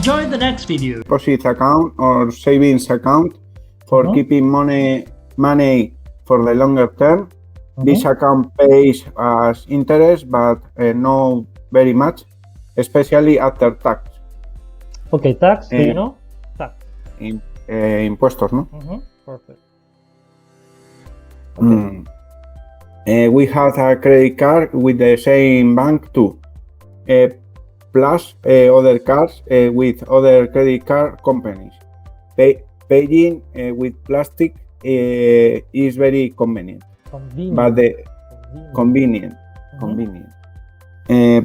Enjoy the next video. Deposit account or savings account for keeping money for the longer term. This account pays as interest, but not very much, especially after tax. Okay, tax, do you know? Tax. Impuestos, ¿no? Perfect. We have a credit card with the same bank too, plus other cards with other credit card companies. Paying with plastic is very convenient. Convenient.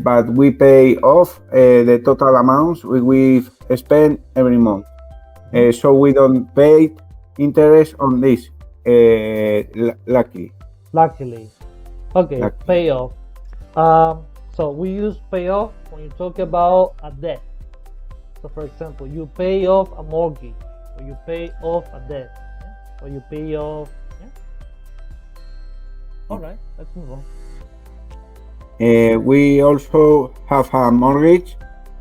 But we pay off the total amounts we spend every month, so we don't pay interest on this. Luckily. Okay, payoff. So we use payoff when you talk about a debt. So for example, you pay off a mortgage, or you pay off a debt, or you pay off. All right, let's move on. We also have a mortgage,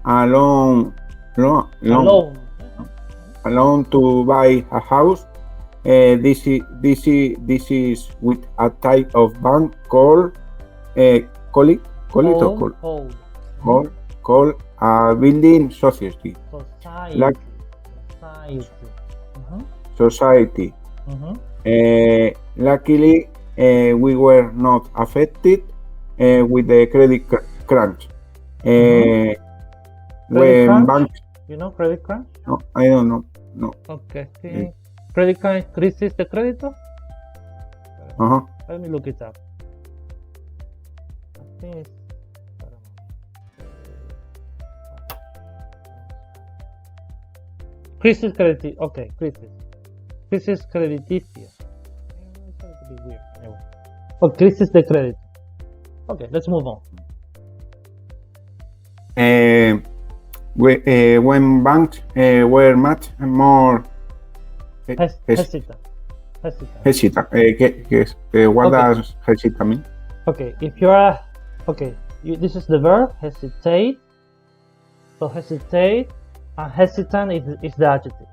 a loan to buy a house. This is with a type of bank called a building society. Society. Luckily, we were not affected with the credit crunch. When banks, you know credit crunch? No, I don't know. No. Okay. Credit crunch, crisis de crédito. Let me look it up. I think it's crisis credit. Okay, crisis crediticia. It's a little bit weird. Anyway. Oh, crisis de crédito. Okay, let's move on. When banks were much more hesitant. What does hesitant mean? Okay, if you are this is the verb hesitate. So hesitate and hesitant is the adjective.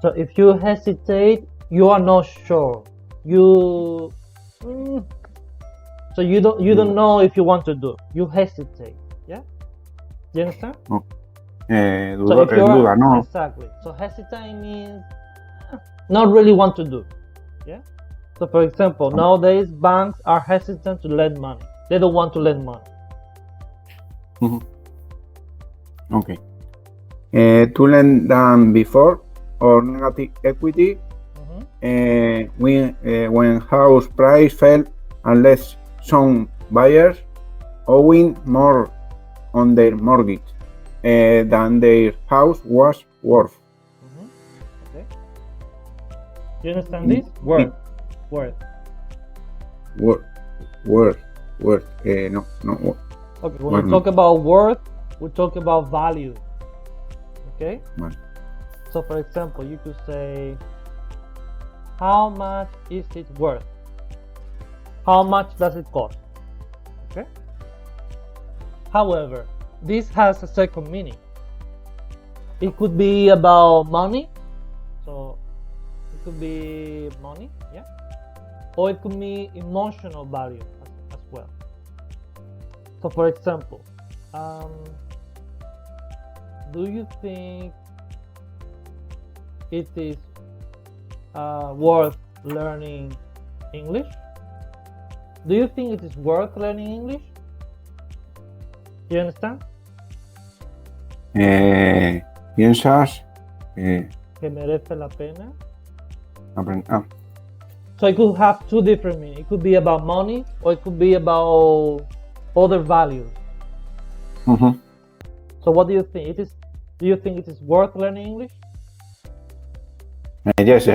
So if you hesitate, you are not sure. So you don't know if you want to do. You hesitate. Yeah. Do you understand? No. No. Exactly. So hesitate means not really want to do. Yeah. So for example, nowadays banks are hesitant to lend money. They don't want to lend money. Okay. To lend them before or negative equity when house price fell unless some buyers owing more on their mortgage than their house was worth. Okay. Do you understand this? Worth. No. Okay, when we talk about worth, we talk about value. Okay? Well. So for example, you could say, how much is it worth? How much does it cost? Okay? However, this has a second meaning. It could be about money. So it could be money, yeah? Or it could be emotional value as well. So for example, do you think it is worth learning English? Do you think it is worth learning English? Do you understand? ¿Piensas que merece la pena? aprender? So it could have two different meanings. It could be about money, or it could be about other values. So what do you think? Do you think it is worth learning English? Yes.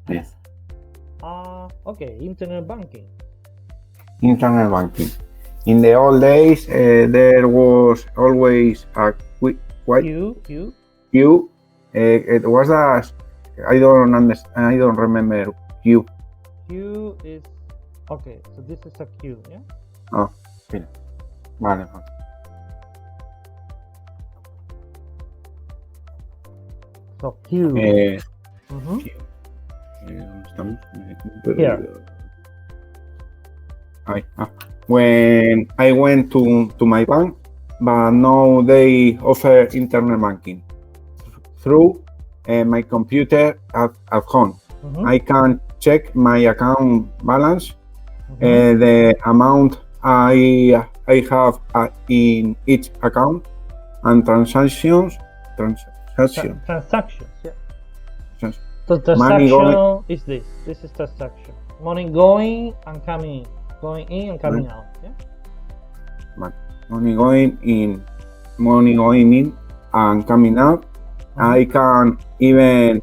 Yes. Okay, internet banking. Internet banking. In the old days, there was always a queue. It was I don't understand. I don't remember queue. Queue is okay. So this is a queue, yeah. Oh, yeah. Vale. So Q. Eh, Mhm. ¿Dónde estamos? Here. When I went to my bank, but now they offer internet banking through my computer at home. Mhm. I can check my account balance, Mhm. the amount I have in each account, and transactions. Transactions. Yeah. Trans- So Money transaction going, is this. This is transaction. Money going and coming in. Going in and coming out. Yeah. money going in, and coming out. I can even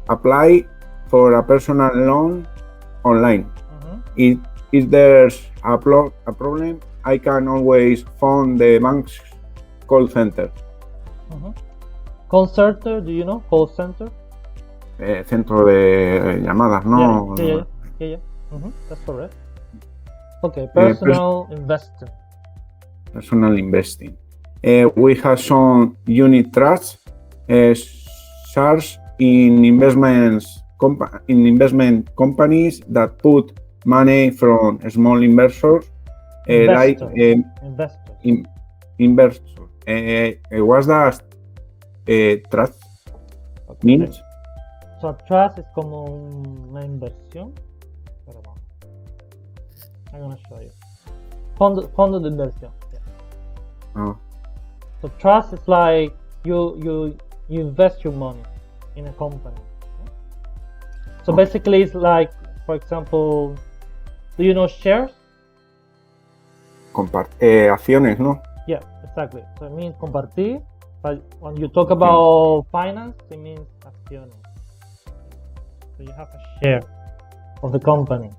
apply for a personal loan online. If there's a problem, I can always phone the bank's call center. Call center, do you know? Call center? Centro de llamadas, ¿no? Yeah. That's correct. Okay, personal investing. Personal investing. We have some unit trusts, shares in investment companies that put money from small investors, like investors. What's that trust means? So trust es como una inversión. Pero vamos. I'm gonna show you. Fondo de inversión. Yeah. Oh. So trust is like you invest your money in a company. So basically it's like, for example, do you know shares? Acciones, ¿no? Yeah, exactly. So it means compartir, but when you talk about finance, it means acciones. So you have a share of the company.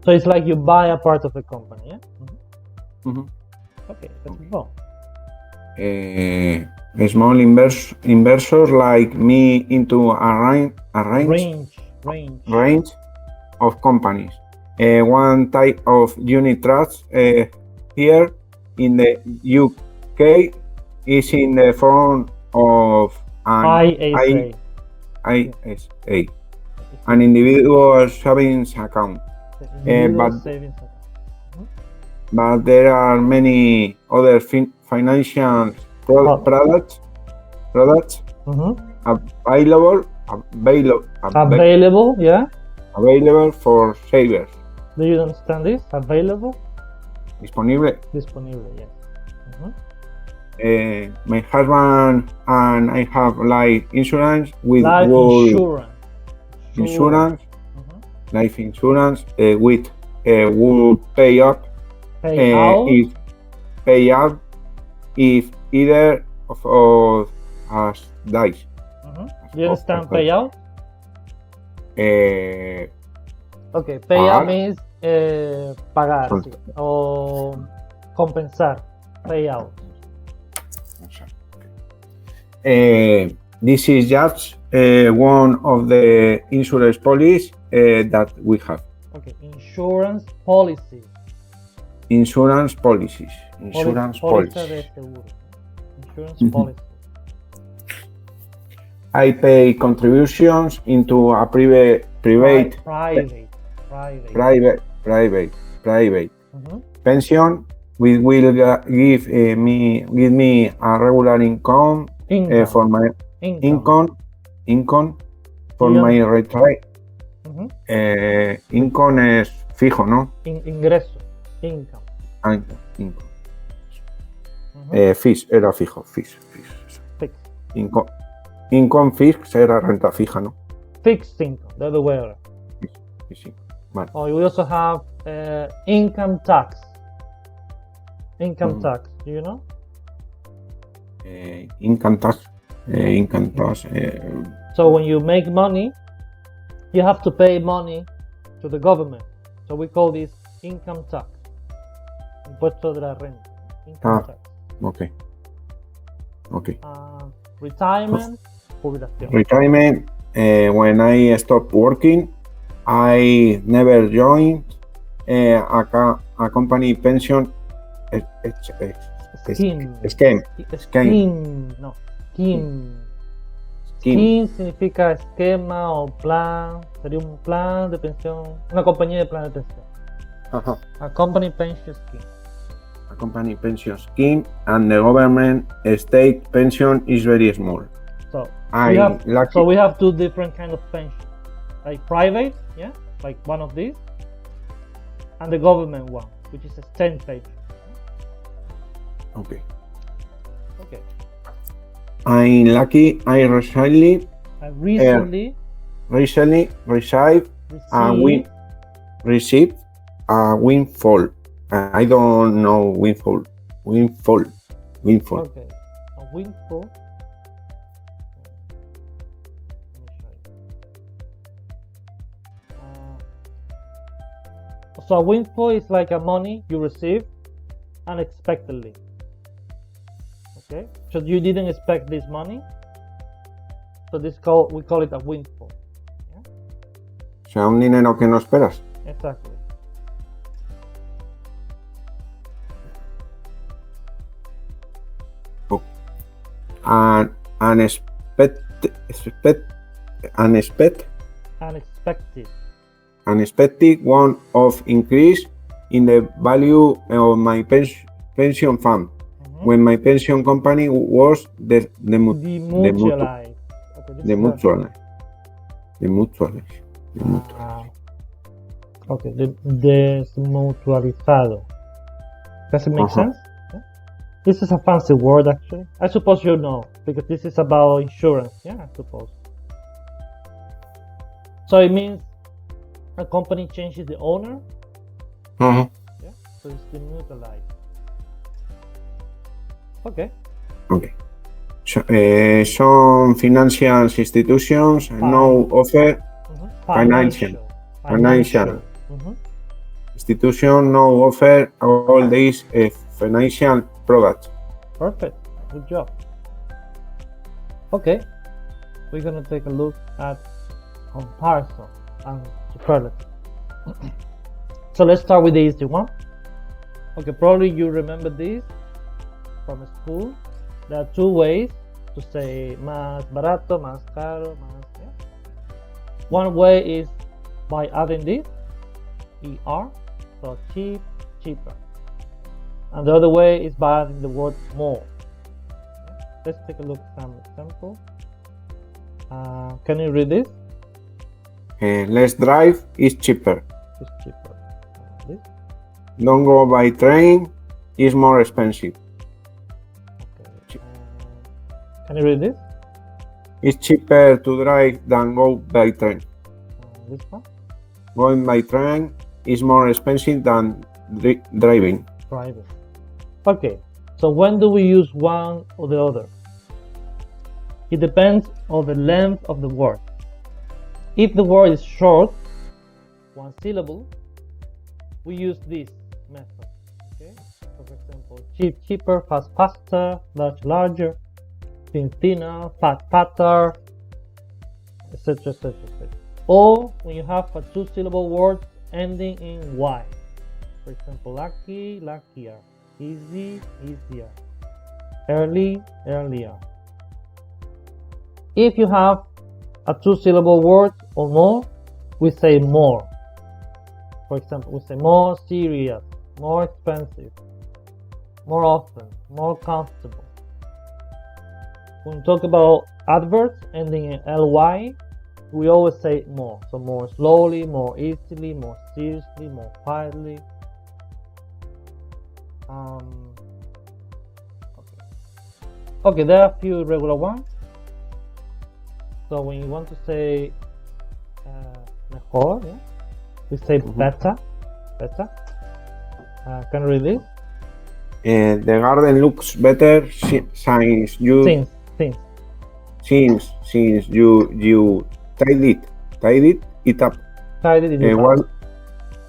So it's like you buy a part of the company, yeah? Okay, let's move on. Small investors like me into a range of companies. One type of unit trust here in the UK is in the form of an ISA, an individual savings account. But there are many other financial products available for savers. Do you understand this? Available? Disponible, yes. My husband and I have life insurance with life insurance with will pay out if either of us dies. Do you understand payout? Okay, payout means pagar o compensar. Payout. This is just one of the insurance policies that we have. Okay, insurance policies. Insurance policies. I pay contributions into a private pension, which will give me a regular income for my income for my retire. Income es fijo, ¿no? Ingreso. Income. Income. Fix era fijo. Fix. Income fix era renta fija, ¿no? Fixed income, the other way around. Vale. Oh, we also have income tax. Tax, do you know? Income tax. So when you make money, you have to pay money to the government. So we call this income tax. Impuesto de la renta. Income tax. Okay. Retirement. Jubilación. Retirement. When I stopped working, I never joined a company pension scheme. Scheme significa esquema o plan. Sería un plan de pensión, una compañía de plan de pensión. Uh-huh. A company pension scheme. A company pension scheme, and the government state pension is very small. So I'm lucky. we have two different kind of pension, like private, yeah, like one of these, and the government one, which is a state pension. Okay. Okay. I'm lucky. I recently received a windfall. I don't know windfall. Windfall. Okay. A windfall. So a windfall is like a money you receive unexpectedly. Okay, so you didn't expect this money, so we call it a windfall. Yeah? O sea, un dinero que no esperas. Exactly. Unexpected one of increase in the value of my pension fund. When my pension company was demutualized. Okay, desmutualizado. Does it make sense? Yeah? This is a fancy word, actually. I suppose you know, because this is about insurance. Yeah, I suppose. So it means a company changes the owner. Yeah, so it's demutualized. Okay. So, some financial institutions now offer financial institutions now offer all these financial products. Perfect. Good job. Okay. We're gonna take a look at comparison and superlative. So let's start with the easy one. Okay, probably you remember this from school. There are two ways to say más barato, más caro, más. Yeah. One way is by adding this er, so cheap, cheaper, and the other way is by adding the word more. Let's take a look at some example. Can you read this? Less drive is cheaper. It's cheaper. This? Don't go by train is more expensive. Can you read this? It's cheaper to drive than go by train. This one? Going by train is more expensive than driving. Okay, so when do we use one or the other? It depends on the length of the word. If the word is short, one syllable, we use this method. Okay, so for example, cheap, cheaper, fast, faster, large, larger, thin, thinner, fat, fatter, etc., etc., etc. Or when you have a two-syllable word ending in y. For example, lucky, luckier, easy, easier, early, earlier. If you have a two-syllable word or more, we say more. For example, we say more serious, more expensive, more often, more comfortable. When we talk about adverbs ending in ly, we always say more. So more slowly, more easily, more seriously, more quietly. Okay, there are a few regular ones. So when you want to say mejor, yeah, we say better. Can you read this? The garden looks better since you tidied it up. Tidied it up.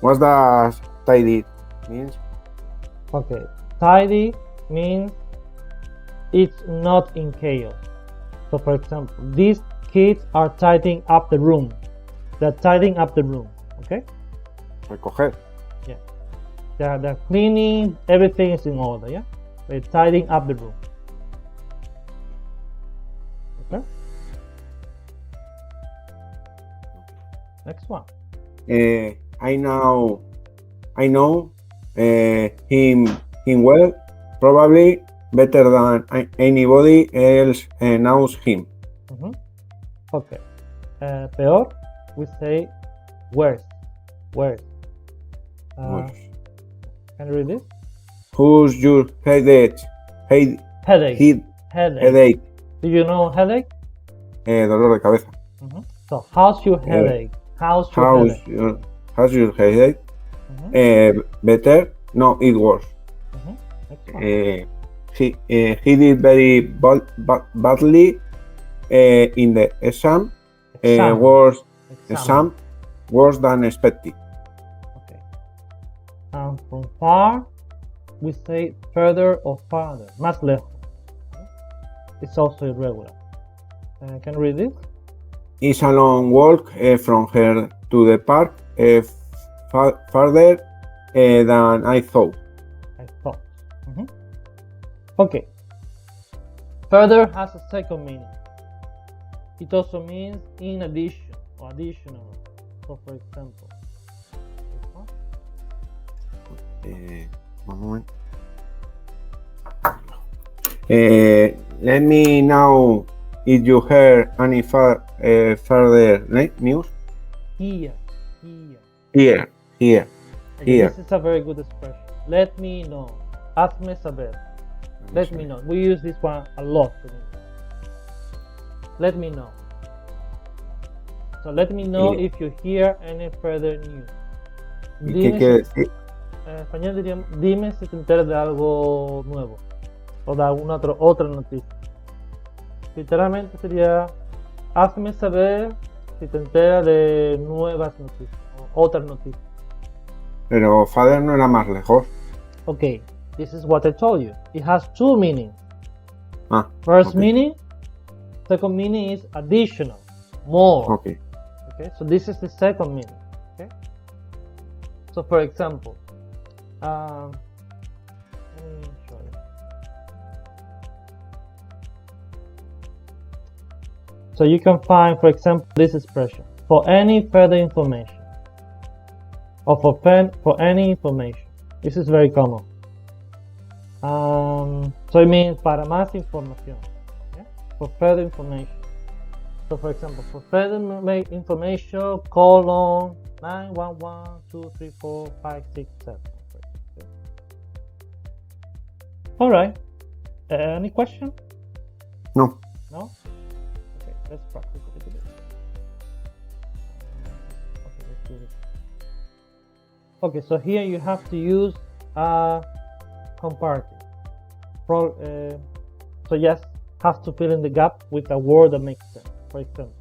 What does tidy means? Okay, tidy means it's not in chaos. So for example, these kids are tidying up the room. They're tidying up the room. Okay? Recoger. Yeah. They're cleaning, everything is in order, yeah? They're tidying up the room. Okay? Next one. I know him well, probably better than anybody else knows him. Okay. Peor, we say worse. Worse. Worse. Can you read this? Who's your headache? Headache. Headache. Do you know headache? Dolor de cabeza. So, how's your headache? How's your headache? Better? No, it worse. He did very badly in the exam. Worse than expected. Okay. And from far, we say further or farther. Más lejos. It's also irregular. Can you read this? It's a long walk from here to the park, farther than I thought. Okay. Further has a second meaning. It also means in addition or additional. So, for example, one moment. Let me know if you heard any further news. Here. This is a very good expression. Let me know. Hazme saber. Let me know. We use this one a lot. Let me know. So let me know if you hear any further news. ¿Qué quiere decir? En español diríamos, dime si te enteras de algo nuevo o de alguna otra noticia. Literalmente sería, hazme saber si te enteras de nuevas noticias o otras noticias. Pero father no era más lejos. Okay, this is what I told you. It has two meanings. First meaning, second meaning is additional, more. Okay, so this is the second meaning. Okay, so for example, let me show you. So you can find, for example, this expression, for any further information, or for any information. This is very common. So it means para más información, for further information. So for example, for further information, call on 911 234 567. All right. Any question? No. No? Okay, let's practice a little bit. Okay, let's do this. Okay, so here you have to use a comparative. So yes, have to fill in the gap with a word that makes sense. For example,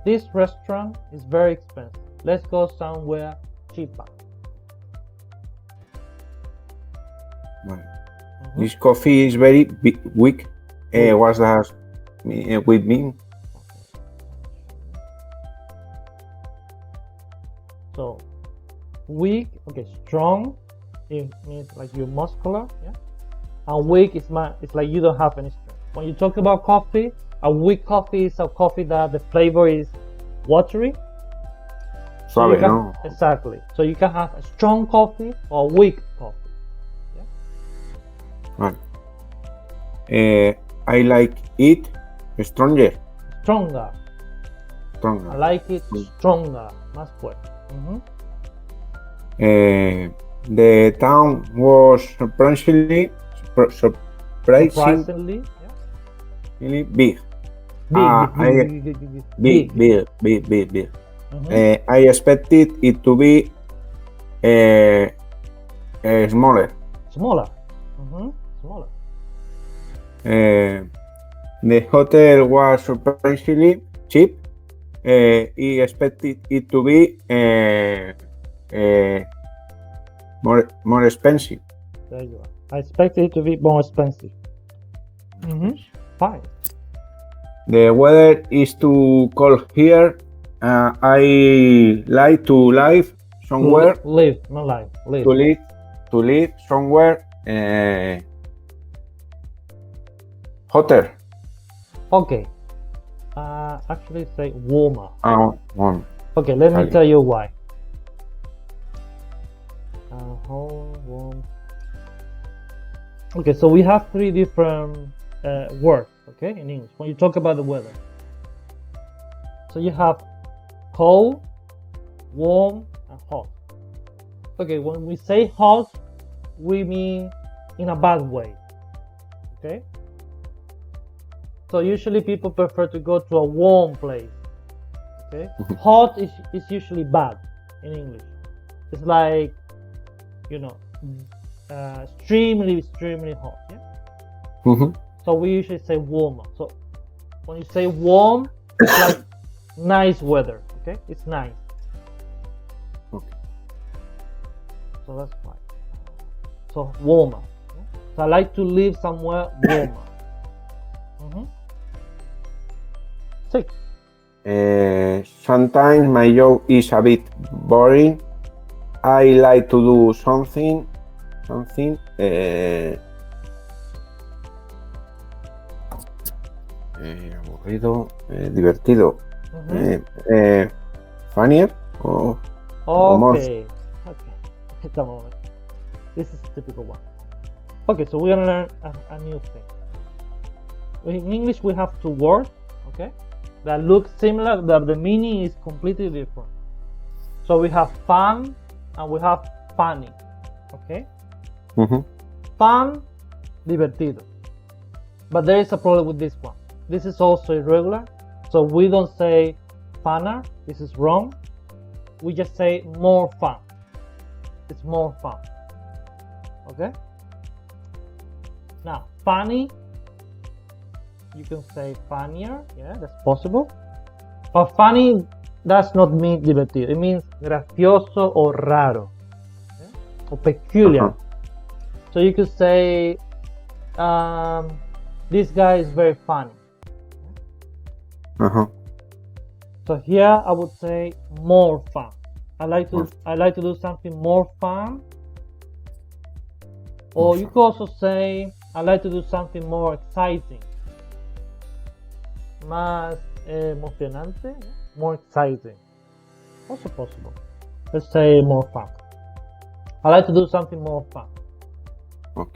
this restaurant is very expensive. Let's go somewhere cheaper. This coffee is very weak. What's that with me? So weak, strong, it means like you're muscular, and weak is like you don't have any strength. When you talk about coffee, a weak coffee is a coffee that the flavor is watery. Suave, no? Exactly. So you can have a strong coffee or a weak coffee. Right. I like it stronger. Stronger. I like it stronger. Más fuerte. The town was surprisingly big. Big. I expected it to be smaller. Smaller. The hotel was surprisingly cheap. I expected it to be more expensive. There you are. I expected it to be more expensive. Fine. The weather is too cold here. I like to live somewhere. Live, not live. Live. To live somewhere hotter. Okay. Actually say warmer. Warm. Okay, let me Cali. tell you why. Hot, warm. Okay, so we have three different words, okay, in English when you talk about the weather. So you have cold, warm, and hot. Okay, when we say hot, we mean in a bad way, okay? So usually people prefer to go to a warm place, okay? Hot is usually bad in English. It's like, you know, extremely hot, yeah? Mhm. So we usually say warmer. So when you say warm, it's like nice weather, okay? It's nice. Okay. So that's why. So warmer. Yeah? So I like to live somewhere warmer. Mm-hmm. 6. Sometimes my job is a bit boring. I like to do something aburrido, divertido, funnier or more. Okay. It's a moment. This is a typical one. Okay, so we're gonna learn a new thing. In English, we have two words, okay, that look similar, but the meaning is completely different. So we have fun and we have funny, okay? Mhm. Fun, divertido. But there is a problem with this one. This is also irregular, so we don't say funner. This is wrong. We just say more fun. It's more fun. Okay? Now, funny, you can say funnier. Yeah, that's possible. But funny does not mean divertido. It means gracioso o raro. Okay? Or peculiar. So you could say, this guy is very funny. So here I would say more fun. I like to do something more fun. Or you could also say I like to do something more exciting. Más emocionante, more exciting. Also possible. Let's say more fun. I like to do something more fun.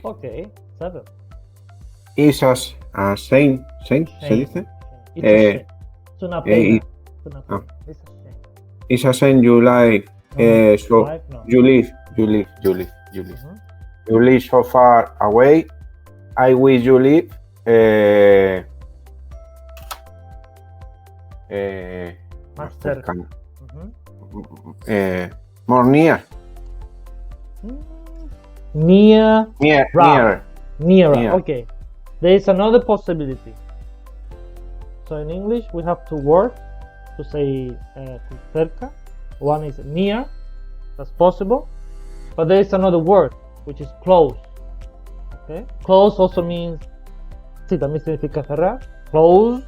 Okay, 7. It's a shame, se dice? It's a shame. Es una pena. It's a shame. It's a shame you like, so 5, no. you live. You live so far away. I wish you live Más cerca. More near. Nearer. Okay. There is another possibility. So in English we have two words to say cerca. One is near. That's possible. But there is another word which is close. Okay. Close also means, sí, también significa cerrar. Close.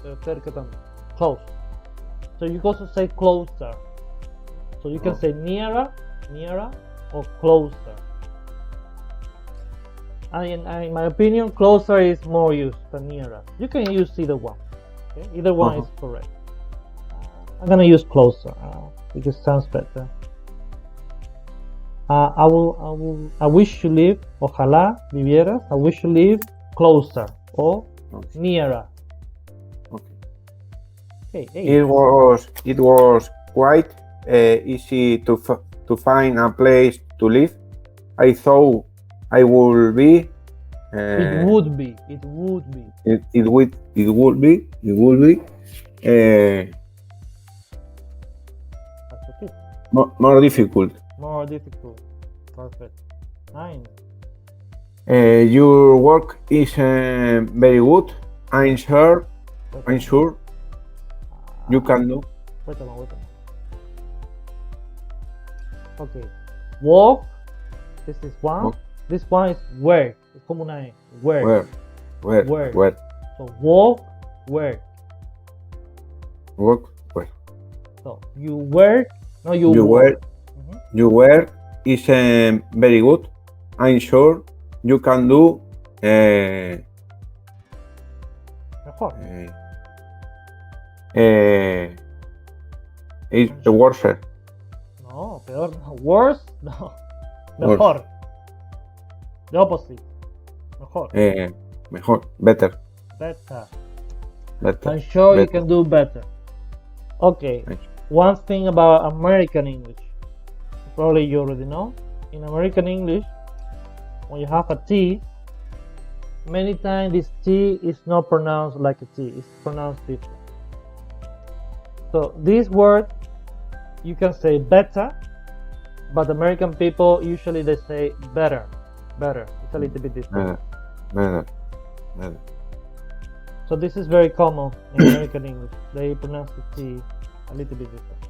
Pero cerca también. Close. So you can also say closer. So you can say nearer, or closer. And in my opinion, closer is more used than nearer. You can use either one. Okay? Either one is correct. I'm gonna use closer because it sounds better. I wish you live. Ojalá vivieras. I wish you live closer or nearer. Okay. It was quite easy to find a place to live. I thought I would be. It would be. It would be. More difficult. Perfect. 9. Your work is very good. I'm sure. You can do. Wait a moment. Okay. Walk. This is one. Walk. This one is work. Es como una E. Work. Where? So walk, work. Work. So you work. No, you work. Your work is very good. I'm sure you can do. Mejor. It's worse. No, peor. No. Worse, no. Mejor. The opposite. Mejor. Mejor. Better. Better. Better. I'm sure you Better. can do better. Okay. One thing about American English. Probably you already know. In American English, when you have a T, many times this T is not pronounced like a T. It's pronounced different. So this word, you can say better, but American people usually they say better. Better. It's a little bit different. Better. So this is very common in American English. They pronounce the T a little bit different.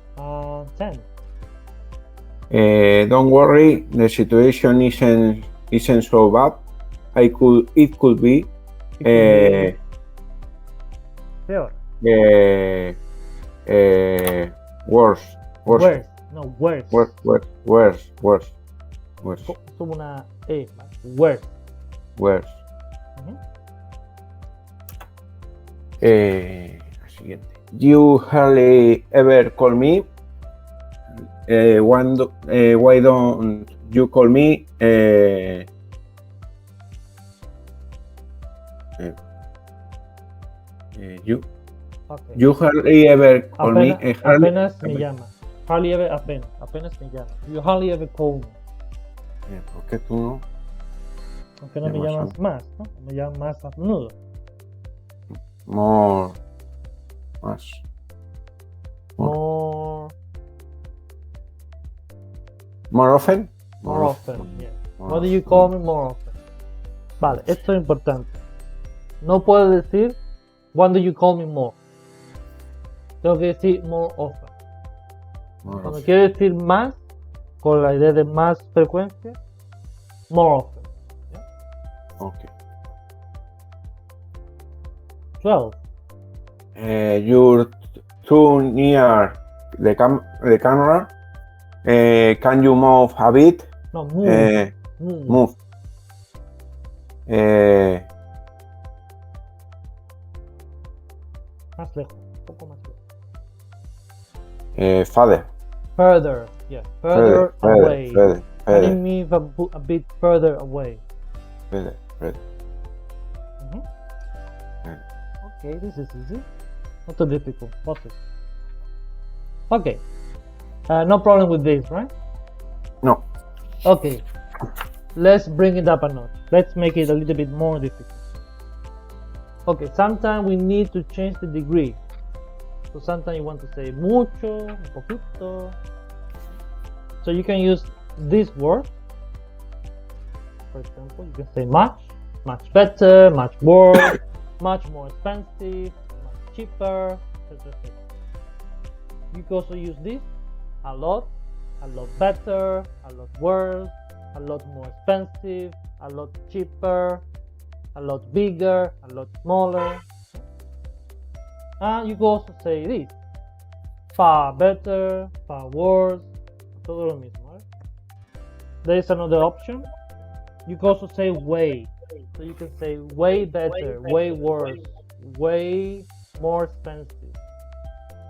10. Don't worry, the situation isn't so bad. It could be Peor. worse. Worse. No, worse. Worse. Como una E. Worse. Worse. La siguiente. You hardly ever call me. Why don't you call me? You hardly ever call me. Apenas me llama. Hardly ever, apenas me llama. You hardly ever call me. ¿Por qué tú no? Aunque no me llamas más, ¿no? Me llamas más a menudo. More often? More often, yeah. What do you call me more often? Vale, esto es importante. No puedo decir when do you call me more. Tengo que decir more often. Cuando quiero decir más, con la idea de más frecuencia, more often. Yeah? Okay. 12. You're too near the camera. Can you move a bit? No, move. Move. Más lejos, un poco más lejos. Further, yeah. Further away. Further. Can you move a bit further away? Further. Okay, this is easy. Not too difficult. Perfect. Okay. No problem with this, right? No. Okay. Let's bring it up a notch. Let's make it a little bit more difficult. Okay, sometimes we need to change the degree. So sometimes you want to say mucho, un poquito. So you can use this word. For example, you can say much better, much worse, much more expensive, much cheaper, etc. You can also use this a lot better, a lot worse, a lot more expensive, a lot cheaper, a lot bigger, a lot smaller. And you can also say this: far better, far worse, todo lo mismo. Right? There is another option. You can also say way. So you can say way better, way worse, way more expensive.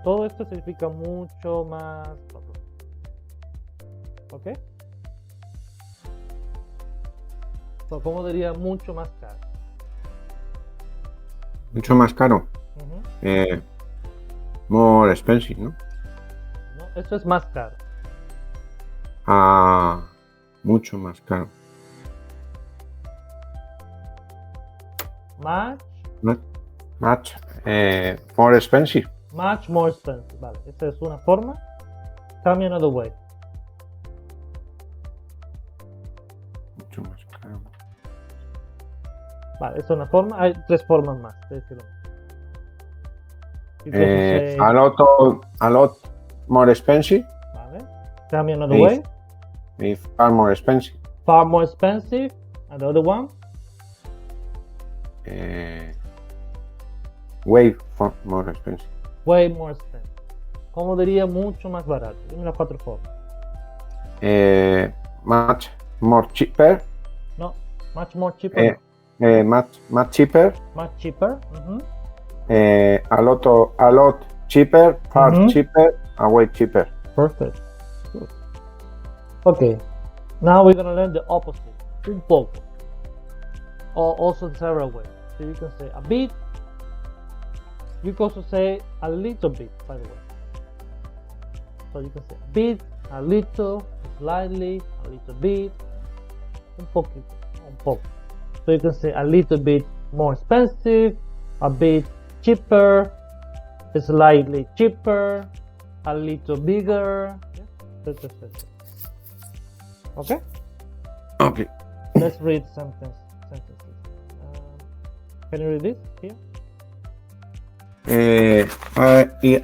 Todo esto significa mucho más. ¿Ok? So, ¿cómo diría mucho más caro? Mucho más caro. More expensive, ¿no? No, esto es más caro. Mucho más caro. Much more expensive. Much more expensive. Vale, esta es una forma. Tell me another way. Mucho más caro. Vale, esta es una forma. Hay tres formas más de decirlo. A lot more expensive. Vale. Tell me another way. Far more expensive. Far more expensive. And the other one? Way more expensive. Way more expensive. ¿Cómo diría mucho más barato? Dime las cuatro formas. Much more cheaper. No, much more cheaper. Much cheaper. Much cheaper. A lot cheaper, far Mhm. cheaper, and way cheaper. Perfect. Good. Okay. Now we're gonna learn the opposite. Un poco. Or also several ways. So you can say a bit. You can also say a little bit, by the way. So you can say a bit, a little, slightly, a little bit, un poquito, un poco. So you can say a little bit more expensive, a bit cheaper, slightly cheaper, a little bigger, etc. Okay? Okay. Let's read sentences. Can you read this here?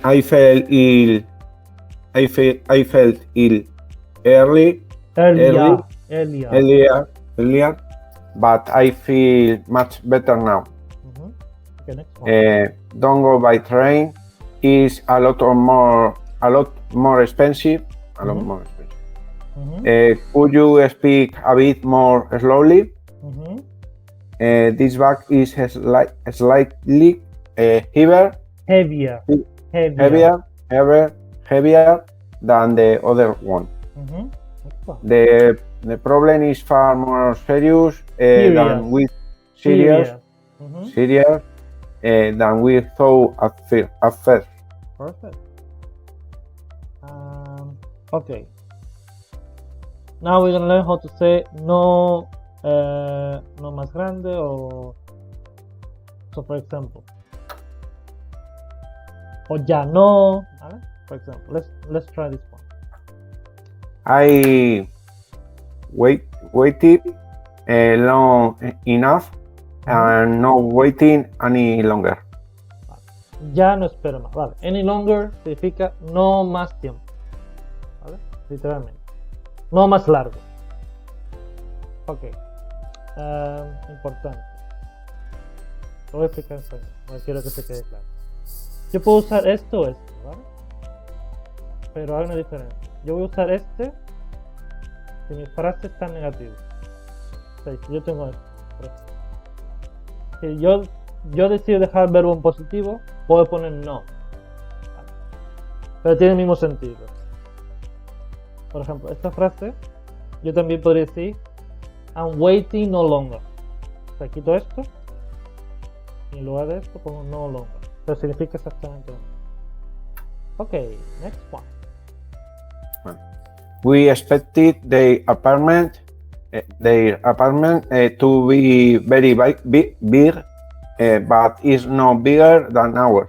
I felt ill. I felt ill Earlier. earlier, but I feel much better now. Okay, next one. Don't go by train. Is a lot more expensive. A lot more expensive. Could you speak a bit more slowly? This bag is slightly heavier than the other one. The problem is far more serious than we than we thought at first. Perfect. Okay. Now we're gonna learn how to say no, no más grande, or so for example, o ya no. For example, let's try this one. I waited long enough and not waiting any longer. Ya no espero más. Vale. Any longer significa no más tiempo. ¿Vale? Literalmente. No más largo. Ok. Importante. Lo voy a explicar en español. No quiero que se quede claro. Yo puedo usar esto o esto, ¿vale? Pero hay una diferencia. Yo voy a usar este si mi frase está negativa. O sea, si yo tengo esto. Si yo decido dejar el verbo en positivo, puedo poner no. Pero tiene el mismo sentido. Por ejemplo, esta frase, yo también podría decir I'm waiting no longer. O sea, quito esto y en lugar de esto pongo no longer. Pero significa exactamente lo mismo. Ok, next one. We expected their apartment to be very big, but it's no bigger than ours.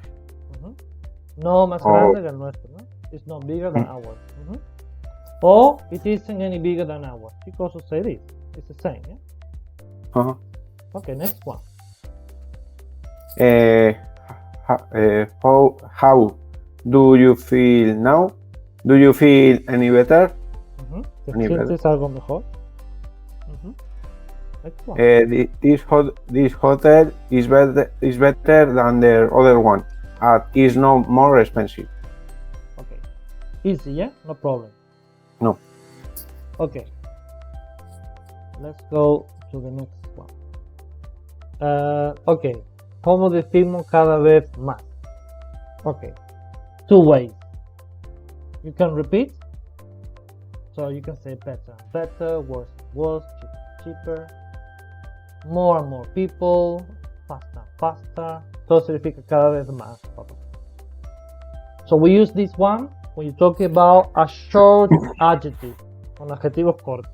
No más grande que el nuestro, ¿no? It's not bigger than ours. Or it isn't any bigger than ours. You can also say this. It's the same, yeah? Okay, next one. How do you feel now? Do you feel any better? ¿Te sientes algo mejor? Next one. This hotel is better than the other one, and is no more expensive. Okay. Easy, yeah? No problem. No. Okay. Let's go to the next one. Okay. ¿Cómo decimos cada vez más? Okay. Two ways. You can repeat. So you can say better and better, worse and worse, cheaper, more and more people, faster and faster. Todo significa cada vez más. So we use this one when you're talking about a short adjective, un adjetivo corto.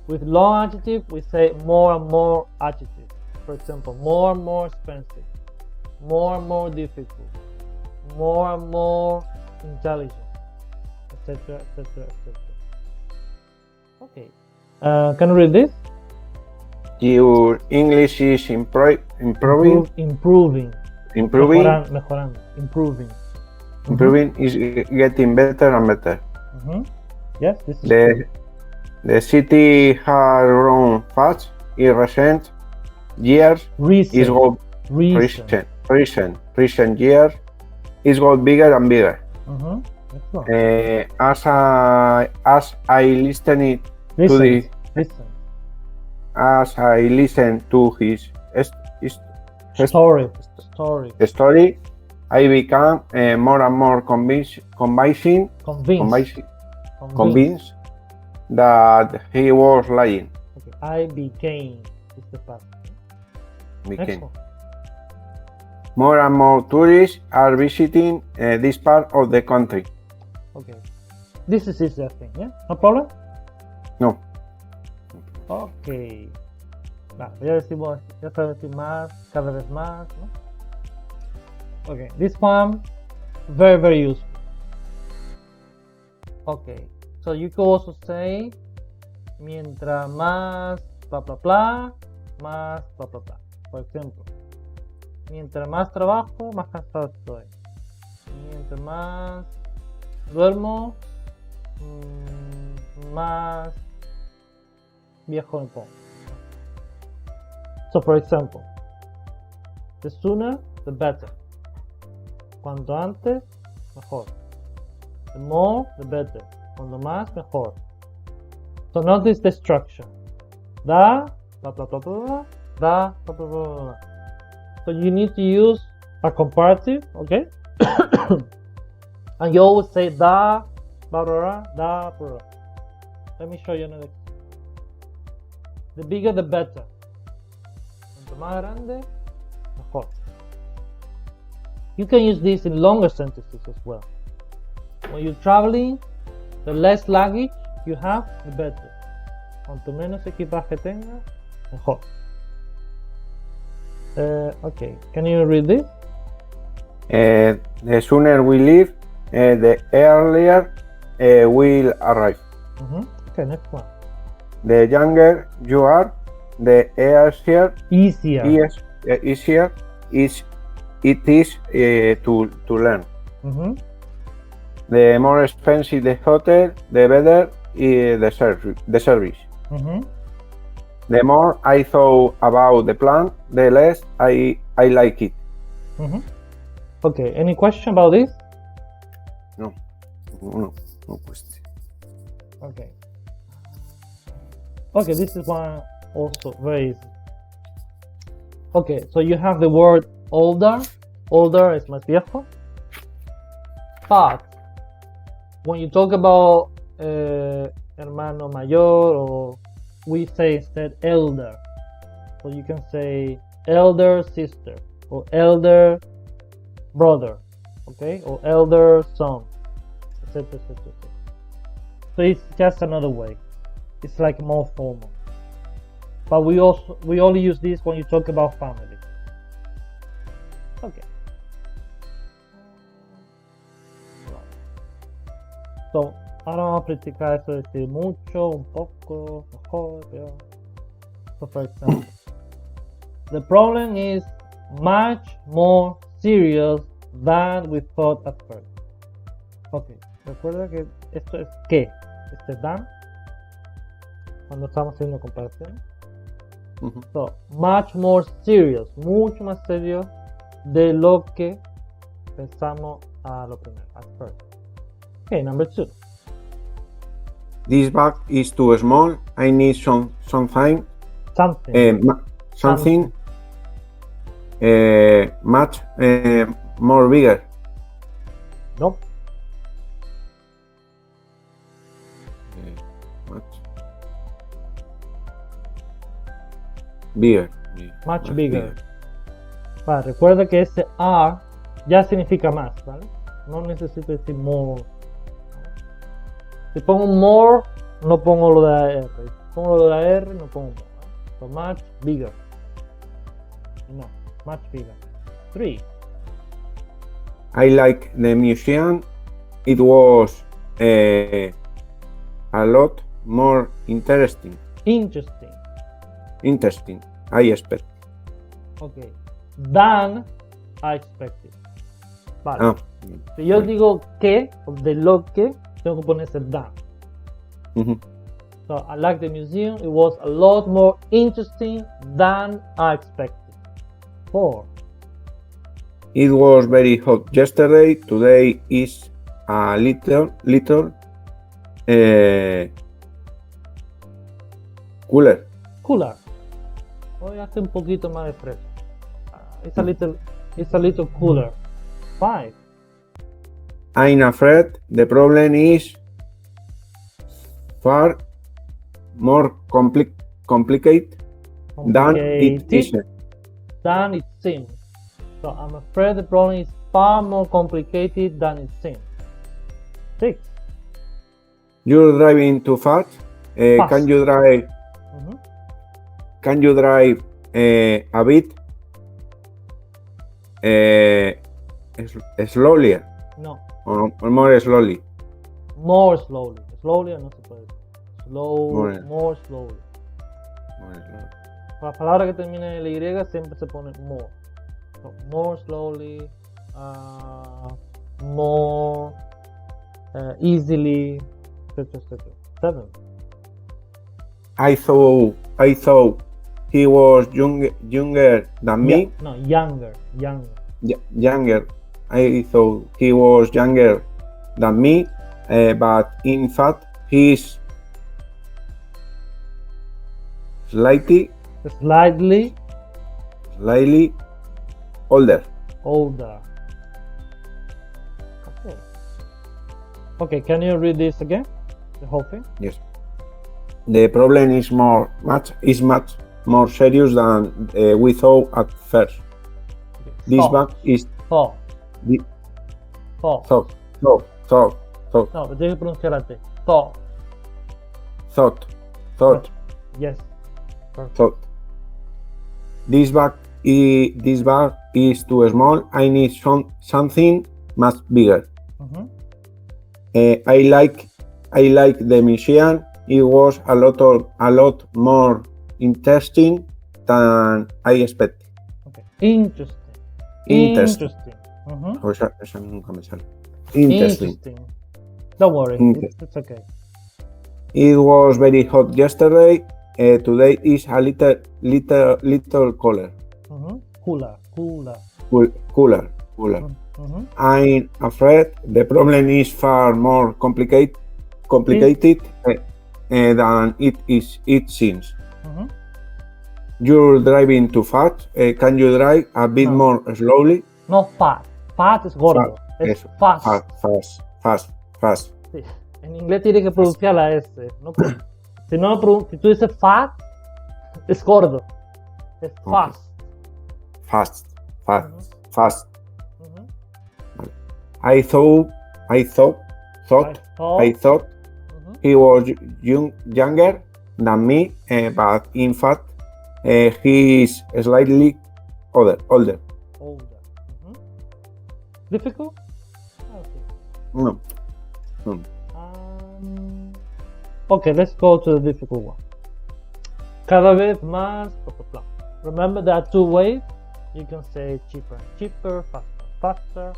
With long adjective, we say more and more adjective. For example, more and more expensive, more and more difficult, more and more intelligent, etc., etc., etc. Okay. Can you read this? Your English is improving. Improving. Mejorando. Improving is getting better and better. Yes, this is true. The city has grown fast in recent years. Recent years is got bigger and bigger. As I listen to his story, I become more and more convinced that he was lying. Okay. I became is the past. Became. More and more tourists are visiting this part of the country. Okay. This is easier thing, yeah? No problem? No. Ok. Ya decimos, ya sabes decir más, cada vez más, ¿no? Okay, this one, very, very useful. Okay, so you can also say, mientras más, bla, bla, bla, más, bla, bla, bla. Por ejemplo, mientras más trabajo, más cansado estoy. Mientras más duermo, más viejo me pongo. So, for example, the sooner, the better. Cuanto antes, mejor. The more, the better. Cuanto más, mejor. So notice the structure. Da, blah, blah, blah, blah, da, blah, blah, blah, blah. So you need to use a comparative, okay? And you always say da, blah, blah, blah, da, blah, blah. Let me show you another. The bigger, the better. Cuanto más grande, mejor. You can use this in longer sentences as well. When you're traveling, the less luggage you have, the better. Cuanto menos equipaje tenga, mejor. Okay, can you read this? The sooner we leave, the earlier we'll arrive. Okay, next one. The younger you are, the easier it is to learn. The more expensive the hotel, the better the service. The more I thought about the plan, the less I like it. Okay, any question about this? No question. Okay, this is one also very easy. Okay, so you have the word older. Older es más viejo. But when you talk about hermano mayor, or we say instead elder. So you can say elder sister or elder brother, okay, or elder son, etc., etc. So it's just another way. It's like more formal. But we only use this when you talk about family. Okay. So, ahora vamos a practicar eso de decir mucho, un poco, mejor, peor. So, for example, the problem is much more serious than we thought at first. Okay, recuerda que esto es que, than, cuando estamos haciendo comparación. So, much more serious, mucho más serio de lo que pensamos a lo primero, at first. Okay, number 2. This bag is too small. I need something much more bigger. Nope. Much bigger. Vale, recuerda que ese are ya significa más, ¿vale? No necesito decir more. Si pongo more, no pongo lo de la R. Si pongo lo de la R, no pongo more. So much bigger. No, much bigger. 3. I like the museum. It was a lot more interesting. Interesting, I expect. Okay. Than I expected. Vale. Si yo digo que, de lo que, tengo que ponerse than. So I like the museum. It was a lot more interesting than I expected. 4. It was very hot yesterday. Today is a little cooler. Hoy hace un poquito más de fresco. It's a little cooler. 5. I'm afraid the problem is far more complicated than it is. Than it seems. So I'm afraid the problem is far more complicated than it seems. 6. You're driving too fast. Fast. Can you drive? Mhm. Can you drive a bit slowly No, or more slowly? more slowly. Slowly no se puede. More. More slowly. More slowly. La palabra que termina en Y siempre se pone more. So, more slowly, more easily, etc. 7. I thought he was younger than me. No, younger. Younger. I thought he was younger than me, but in fact he's slightly older. Okay, can you read this again? The whole thing? Yes. The problem is much more serious than we thought at first. This bug is Thought. thought. No, but tienes que pronunciar la T. Thought. Yes. Perfect. Thought. This bug is too small. I need something much bigger. Mhm. I like the mission. It was a lot more interesting than I expected. Okay. Interesting. Mhm. Eso nunca me sale. Interesting. Don't worry, Interesting. it's okay. It was very hot yesterday. Today is a little cooler. Mhm. Cooler. Cooler. Mhm. I'm afraid the problem is far more complicated than it seems. Mhm. You're driving too fast. Can you drive a bit No. more slowly? No fat. Fat es gordo. Es Eso. fast. Fast. Sí. En inglés tiene que pronunciar la S. No, si tú dices fat, es gordo. Es fast. Fast. Mhm. I thought Mhm. he was younger than me, but in fact he is slightly older. Older. Mhm. Difficult? Okay. No. Okay, let's go to the difficult one. Cada vez más, blah, blah, blah. Remember there are two ways. You can say cheaper and cheaper, faster.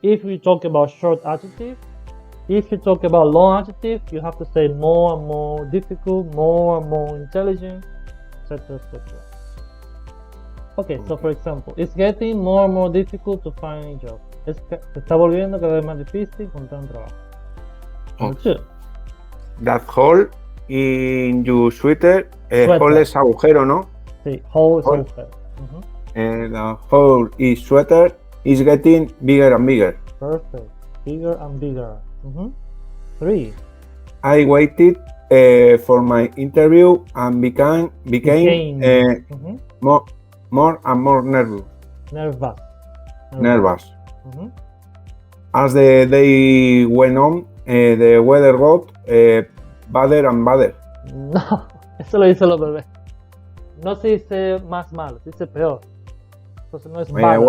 If we talk about short adjective, if you talk about long adjective, you have to say more and more difficult, more and more intelligent, etc. Okay, so for example, it's getting more and more difficult to find a job. Se está volviendo cada vez más difícil encontrar un trabajo. Number 2. That hole in your sweater, hole es agujero, ¿no? Sí, hole es Hole. agujero. The hole in sweater is getting bigger and bigger. Perfect. Bigger and bigger. 3. I waited for my interview and became more and more nervous. As the day went on, the weather got badder and badder. No, eso lo dice los bebés. No se dice más malo, se dice peor. Entonces no es bad.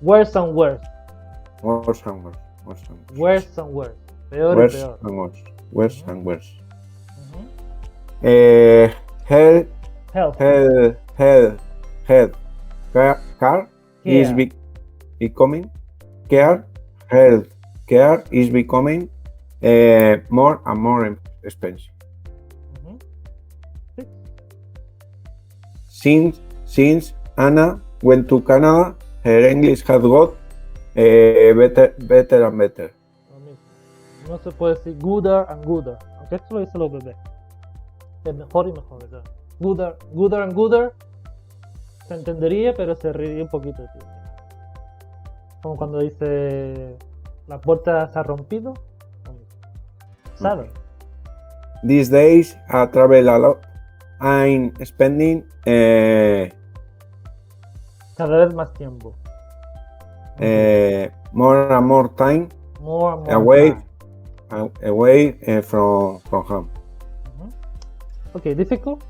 Worse and worse. Worse and worse. Worse and worse. Peor y peor. Worse and worse. Car is becoming care is becoming more and more expensive. Since Anna went to Canada, her English has got better and better. No se puede decir gooder and gooder, aunque esto lo dicen los bebés. Es mejor y mejor, ¿verdad? Gooder and gooder se entendería, pero se reiría un poquito de ti. Como cuando dice la puerta se ha rompido. ¿Sabes? These days I travel a lot. I'm spending Cada vez más tiempo. more and more time More and more away time. from home. Okay, difficult?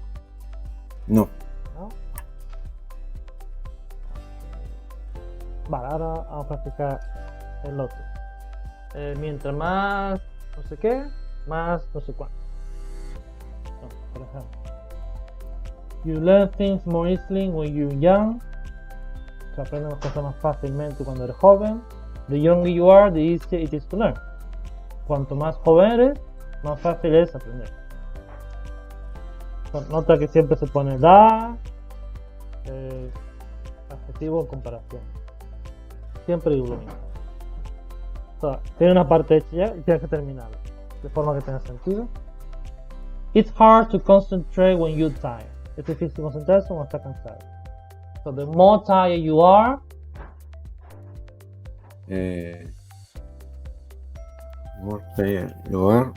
No. No. Vale, ahora vamos a practicar el otro. Mientras más no sé qué, más no sé cuánto. No, por ejemplo. You learn things more easily when you're young. Se aprenden las cosas más fácilmente cuando eres joven. The younger you are, the easier it is to learn. Cuanto más joven eres, más fácil es aprender. Nota que siempre se pone da, adjetivo en comparación. Siempre digo lo mismo. Tiene una parte hecha ya y tienes que terminarla de forma que tenga sentido. It's hard to concentrate when you're tired. Es difícil concentrarse cuando estás cansado. So the more tired you are, more tired you are.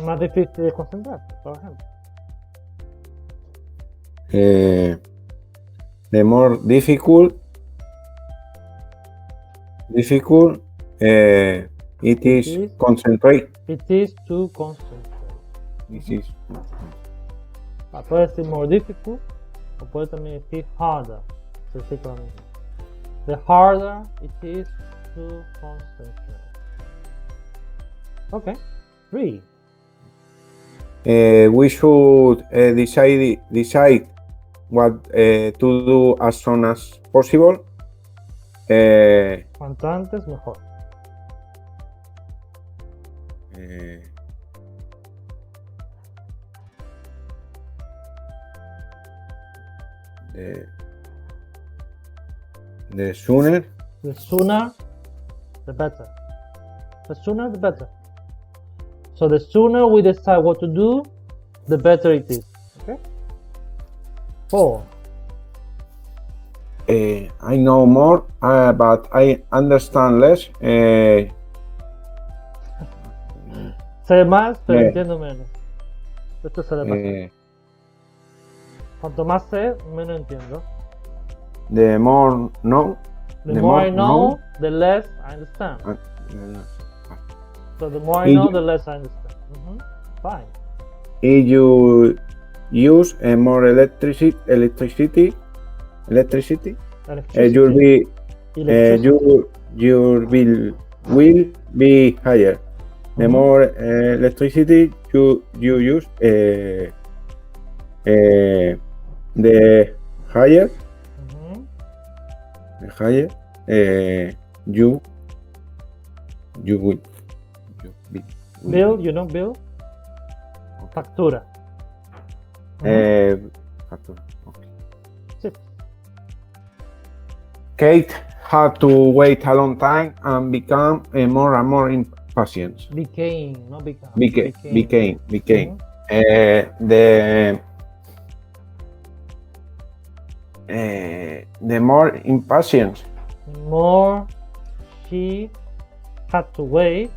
más difícil de concentrarse, por ejemplo. The more difficult it is concentrate. It is to concentrate. Puede decir more difficult o puede también decir harder. The harder it is to concentrate. Okay. 3. We should decide what to do as soon as possible. Cuanto antes mejor. The sooner. The sooner, the better. The sooner, the better. So the sooner we decide what to do, the better it is. Okay. 4. I know more, but I understand less. Sé más, pero entiendo menos. Esto se le pasa. Cuanto más sé, menos entiendo. The more know. The more I know, the less I understand. So the more I know, the less I understand. Fine. If you use more electricity, your bill will be higher. The more electricity you use, the higher you will. Bill, you know bill? Factura. Factura. Okay. Sí. Kate had to wait a long time and become more and more impatient. Became, not become. Became. The more impatient. The more she had to wait,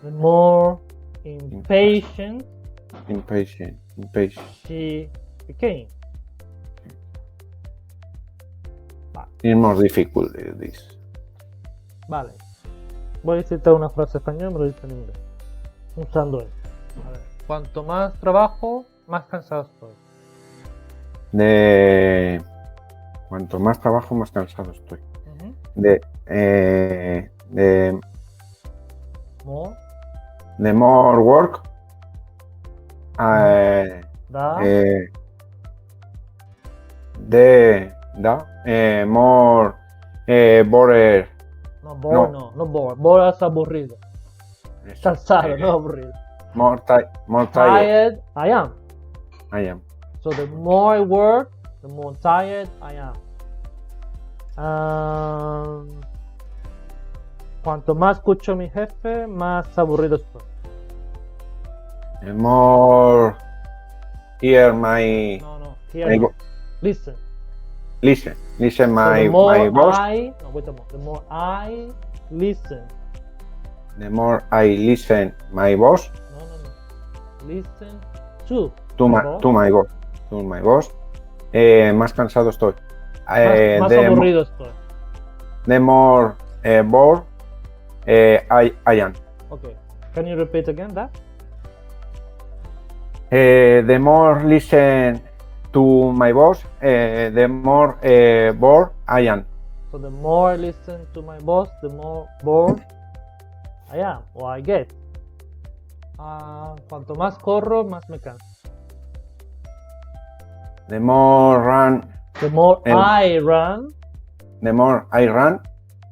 the more impatient she became. It's more difficult this. Vale. Voy a citar una frase española, me lo dice en inglés. Usando esto. A ver. Cuanto más trabajo, más cansado estoy. Cuanto más trabajo, más cansado estoy. The more work. More bored. No, bored. Bored es aburrido. Cansado, no aburrido. More tired I am. So the more I work, the more tired I am. Cuanto más escucho a mi jefe, más aburrido estoy. The more hear my No, here my no. vo- Listen. listen So my the more my voice. no, wait a moment. The more I listen. The more I listen my voice No. Listen to to my my voice. to my voice, más cansado estoy. Más aburrido estoy. The more bored I am. Okay. Can you repeat again that? The more listen to my voice, the more bored I am. So the more I listen to my boss, the more bored I am or I get. Cuanto más corro, más me canso. The more The more I run, the more I run,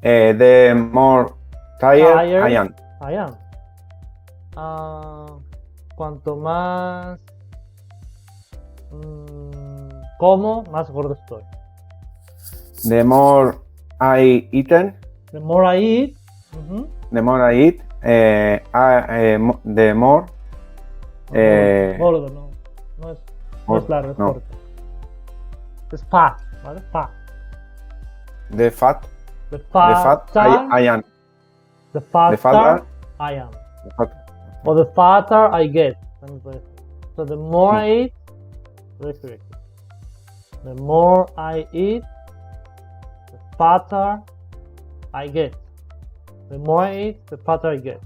the more tired I am. Cuanto más como, más gordo estoy. The more I eaten, The more I eat, the more I eat, the more gordo, no es largo, es corto. Es fat, ¿vale? Fat. The fat I am. The fatter I am. Or the fatter I get. So the more I eat, the more I eat, the fatter I get. The more I eat, the fatter I get.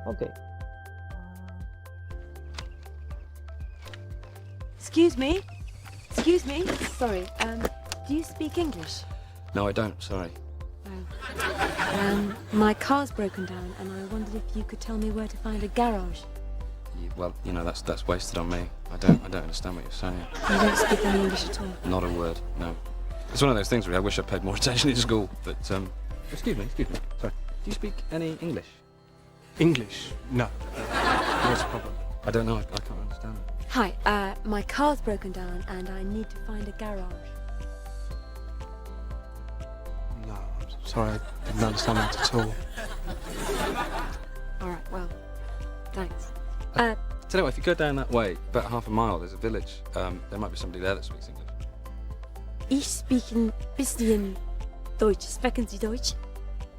Okay. Excuse me. Sorry. Do you speak English? No, I don't. Sorry. My car's broken down, and I wondered if you could tell me where to find a garage. Well, you know, that's wasted on me. I don't understand what you're saying. You don't speak any English at all? Not a word. No. It's one of those things where I wish I paid more attention in school. But excuse me. Sorry. Do you speak any English? English? No. What's the problem? I don't know. I can't understand. Hi. My car's broken down, and I need to find a garage. No, I'm sorry, I didn't understand that at all. All right. Well, thanks. Tell you what, if you go down that way, about half a mile, there's a village. There might be somebody there that speaks English. Ich speak ein bisschen Deutsch. Sprechen Sie Deutsch?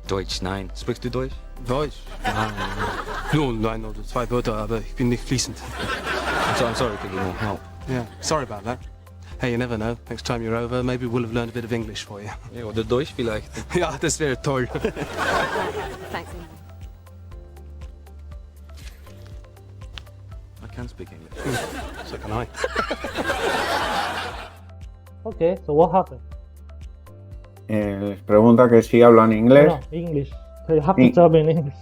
Deutsch, nein. Sprichst du Deutsch? Deutsch? Nein. Nur ein oder zwei Wörter, aber ich bin nicht fließend. I'm sorry, could you more help? Yeah, sorry about that. Hey, you never know. Next time you're over, maybe we'll have learned a bit of English for you. Ja, oder Deutsch vielleicht. Ja, das wäre toll. Thanks, Amy. I can speak English. So can I. Okay, so what happened? Les pregunta que si hablan inglés. No, English. So you have to tell me in English.